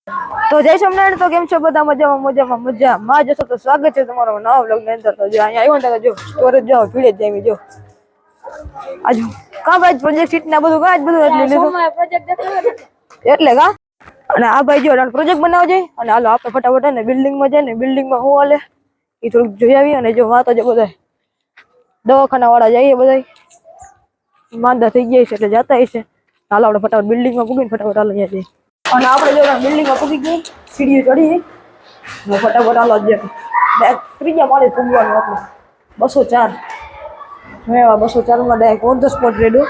તો જય સોમનાથ. તો કેમ છો બધા? મજામાં જશો તો સ્વાગત છે તમારો નવા વ્લોગ ની અંદર. તો જો અહીંયા આવ્યો ને જો સ્ટોરેજ જો ભીડે જાય જો આજ કા ભાઈ પ્રોજેક્ટ શીટ ને બધું કાજ બધું એટલે લીધું એટલે કા. અને આ ભાઈ જો પ્રોજેક્ટ બનાવવા જાય અને હાલો આપણે ફટાફટ ને બિલ્ડિંગ માં જાય ને બિલ્ડિંગ માં શું હાલે એ થોડુંક જોઈ આવી. અને જો વાતો જો બધા દવાખાના વાળા જઈએ બધા માંદા થઈ ગયા છે એટલે જતા હશે. હાલો આપણે ફટાફટ બિલ્ડિંગ માં પૂગીને ફટાફટ હાલો અહીંયા જઈએ. અને આપણે જો બિલ્ડિંગ માં પૂગી ગઈ સીડીઓ ચડી ફટાફટ હાલો જ ત્રીજા માળે પૂગવાનું આપણે 204 એવા 204 માં direct on the spot redo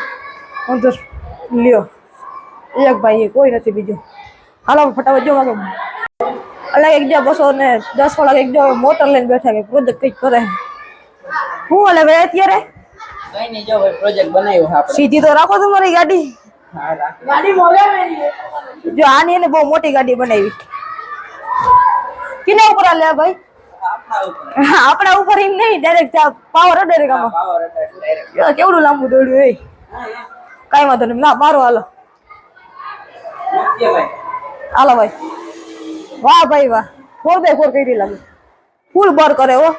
on the લ્યો એક ભાઈ કોઈ નથી બીજું. હાલો ફટાફટ જો અલગ એક જો 210 વાળા એક જો મોટર લઈને બેઠા કે પ્રોજેક્ટ કઈક કરે હું હાલે ભાઈ અત્યારે કઈ નહીં જો ભાઈ પ્રોજેક્ટ બનાવ્યો છે આપણે. સીધી તો રાખો તમારી ગાડી. હા રાખ. ગાડી મોગે જો આની એને બહુ મોટી ગાડી બનાવી. કિના ઉપર આલે ભાઈ? આપણા ઉપર એમ નહીં ડાયરેક્ટ પાવર ડાયરેક્ટ આમાં પાવર ડાયરેક્ટ કેવડું લાંબુ દોડ્યું એ કાઈ વાંધો નહીં ના મારો હાલો કે ભાઈ હાલો ભાઈ વાહ ભાઈ વાહ 4x4 કરી લાગે ફૂલ બર કરે હો.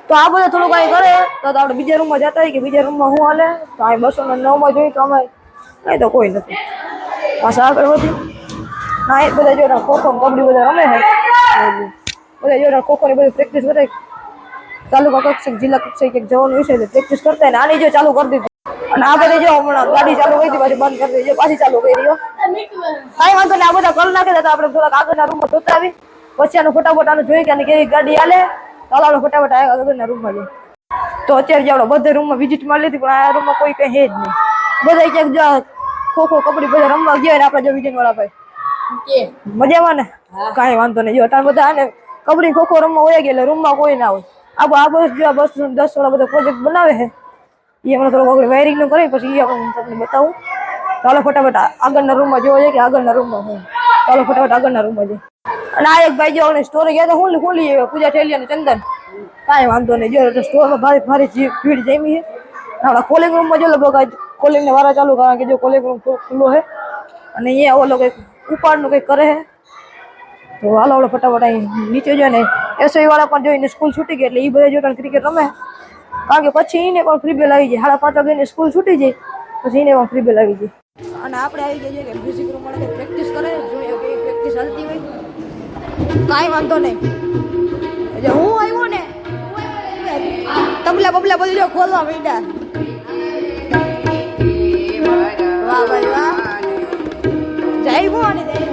તો આ બધું થોડું કઈ કરે તો આપણે બીજા રૂમમાં જતા હોય કે બીજા રૂમમાં શું હાલે તો આ 209 માં જોઈ તો અમે નહીં તો કોઈ નથી પાછા આગળ વધી ના એ બધા જો ખોખો કબડ્ડી બધા રમે છે બધા જો ખોખો ની બધી પ્રેક્ટિસ કરે તાલુકા કક્ષક જિલ્લા કક્ષક એક જવાનું વિષય છે પ્રેક્ટિસ કરતા ને આની જો ચાલુ કરી દીધું. અને આ બધી જો હમણાં ગાડી ચાલુ કરી હતી પાછી બંધ કરી દીધી પાછી ચાલુ કરી રહ્યો કાંઈ વાંધો નહીં. આ બધા કરી નાખે તો આપણે થોડાક આગળના રૂમમાં જોતા આવી પછી આનું ફટાફટ આનું જોઈ કે આની કેવી ગાડી હાલે ચાલો આપણે ફટાફટ આગળના રૂમમાં જઈએ. તો અત્યારે જે આપણે બધા રૂમમાં વિઝિટ મારી લીધી પણ આ રૂમમાં કોઈ કઈ હે જ નહીં. બધા ક્યાંક જો ખોખો કબડ્ડી બધા રમવા ગયા ને આપણે જો વિજય વાળા ભાઈ મજામાં ને કાંઈ વાંધો નહીં. જો અત્યારે બધા આને કબડ્ડી ખોખો રમવા હોય ગયા એટલે રૂમમાં કોઈ ના હોય. આ બસ જો 210 વાળા બધા પ્રોજેક્ટ બનાવે છે એ હમણાં થોડુંક આપણે વાયરિંગ નું કરી પછી એ તમને બતાવું. ચાલો ફટાફટ આગળના રૂમમાં જોવા જાય કે આગળના રૂમમાં હું ચાલો ફટાફટ આગળના રૂમમાં જઈએ. અને આ એક ભાઈ જો સ્ટોરે ગયા તો હું ખુલી પૂજા ઠેલી અને ચંદન કાંઈ વાંધો નહીં. જો સ્ટોરમાં ભારે ભીડ જમી છે. આપણા કોલિંગ રૂમમાં જો લગભગ કોલિંગ ને વારા ચાલુ કારણ કે જો કોલિંગ રૂમ ખુલ્લો છે અને અહીંયા ઓલો કંઈક ઉપાડનું કંઈક કરે છે. તો હાલો આપણે ફટાફટ અહીં નીચે જો ને એસઆઈ વાળા પણ જોઈને સ્કૂલ છૂટી ગઈ એટલે એ બધા જો ક્રિકેટ રમે કારણ કે પછી એને પણ ફ્રી બેલ આવી જાય 5:30 વાગે સ્કૂલ છૂટી જાય પછી એને પણ ફ્રી બેલ આવી જાય. અને આપણે આવી ગયા છીએ મ્યુઝિક રૂમ માં પ્રેક્ટિસ કરે જોઈએ કે પ્રેક્ટિસ હાલતી હોય કાંઈ વાંધો નહીં. હું આવ્યો ને તબલા બબલા બધું જો ખોલવા માંડ્યા. વાહ ભાઈ વાહ જય ભવાની જય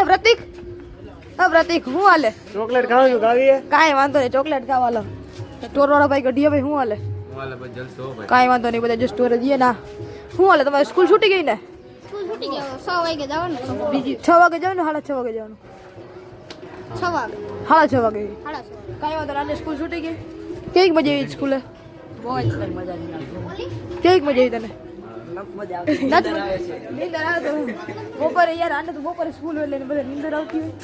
પ્રતિક પ્રતિક હું હાલે ચોકલેટ ખાવી ખાવીએ કાંઈ વાંધો નહીં ચોકલેટ ખાવા સ્ટોર વાળા ભાઈ કઢીએ ભાઈ હું હાલે કાંઈ વાંધો નહીં બધા જો સ્ટોરે જઈએ ના શું હાલે તમારી સ્કૂલ છૂટી ગઈ ને? સ્કૂલ છૂટી ગઈ 6 વાગે જવાનું બીજી 6 વાગે જવાનું 6:30 વાગે જવાનું 6 વાગે 6:30 વાગે 6:30 કાંઈ વાંધો નહીં સ્કૂલ છૂટી ગઈ કેક મજા આવી સ્કૂલે? બહુ જ મજા આવી. કેક મજા આવી તને? મજા આવતી નીંદર આવે તો બપોરે યાર આને તો બપોરે સ્કૂલ હોય એટલે બધા નીંદર આવતી હોય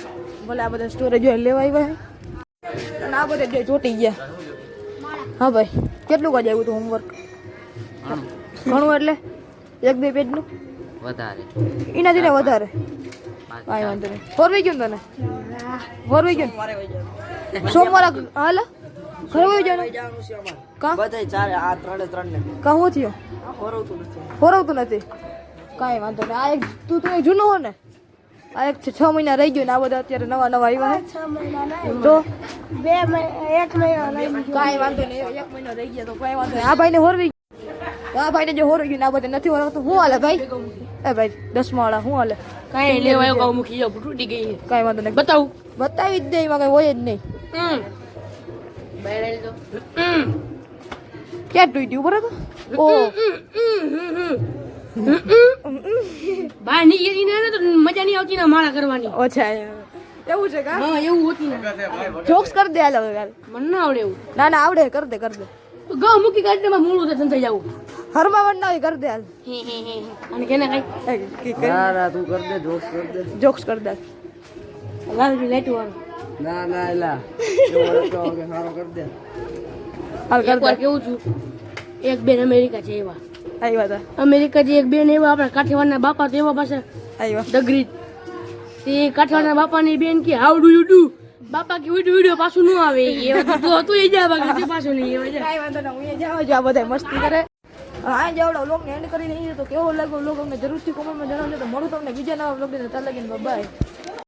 ભલે આ બધા સ્ટોરેજ હોય લેવા આવ્યા અને આ બધા જે ચોટી ગયા. હા ભાઈ કેટલું કાજ આવ્યું હતું હોમવર્ક? ઘણું એટલે 1-2 પેજનું વધારે એનાથી ને વધારે કાંઈ વાંધો નહીં. ફોરવાઈ ગયું તને? ફોરવાઈ ગયું સોમવારે હાલ ઘરે વહી જવાનું કા બધાય ચારે આ 3 ને કા હું થયો ફોરવતું નથી ફોરવતું નથી કાંઈ વાંધો નહીં. આ એક તું તો જૂનો હો ને આ એક 6 મહિના રહી ગયું ને આ બધા અત્યારે નવા નવા આવ્યા 6 મહિના નહીં તો 2 મહિના 1 મહિનો નહીં કાંઈ વાંધો નહીં 1 મહિનો રહી ગયા તો કાંઈ વાંધો નહીં આ ભાઈને હોરવી આ ભાઈને જો હોરવી ગયું ને આ બધા નથી હોરવતું શું હાલે ભાઈ એ ભાઈ 10મા વાળા શું હાલે કાંઈ લેવા આવ્યો કહું મૂકી જાઉં તૂટી ગઈ કાંઈ વાંધો નહીં બતાવું બતાવી જ દે એમાં કઈ હોય જ નહીં બહાર આવી દો ક્યાં તૂટ્યું બરાબર ઓ બહાર નીકળી ને તો મજા નહીં આવતી ને માળા કરવાની ઓછા એવું છે કા હા એવું હોતી ને જોક્સ કરી દે હાલ હવે હાલ. મને ના આવડે એવું ના ના આવડે કર દે તો ઘઉં મૂકી કાઢી માં મૂળું તો થઈ જવું હરમાવન ના હોય કર દે હાલ અને કેને કઈ ના ના તું કર દે જોક્સ કર દે જોક્સ કર દે લાલ લાઈટ વાળું ના ના એલા જો વળતો કે સારો કર દે હાલ કર એકવાર દે કેવું છું એક બેન અમેરિકા છે એવા આવ્યા તા અમેરિકા જે એક બેન એવા આપણા કાઠિયાવાડના બાપા તો એવા પાસે આવ્યા ડગરી તે કાઠિયાવાડના બાપાની બેન કે હાઉ ડુ યુ ડુ બાપા કે વિડિયો પાછું ન આવે એ તો હતું એ જા બાકી પાછું નહીં આવે કાંઈ વાંધો ના હું જાવ જો આ બધા મસ્તી કરે હા જાવડો લોક ને એન્ડ કરી દઈએ તો કેવો લાગ્યો લોક અમને જરૂરથી કોમેન્ટમાં જણાવજો તો મળું તમને બીજા નવા બ્લોગ ને ત્યાં લગીને બાય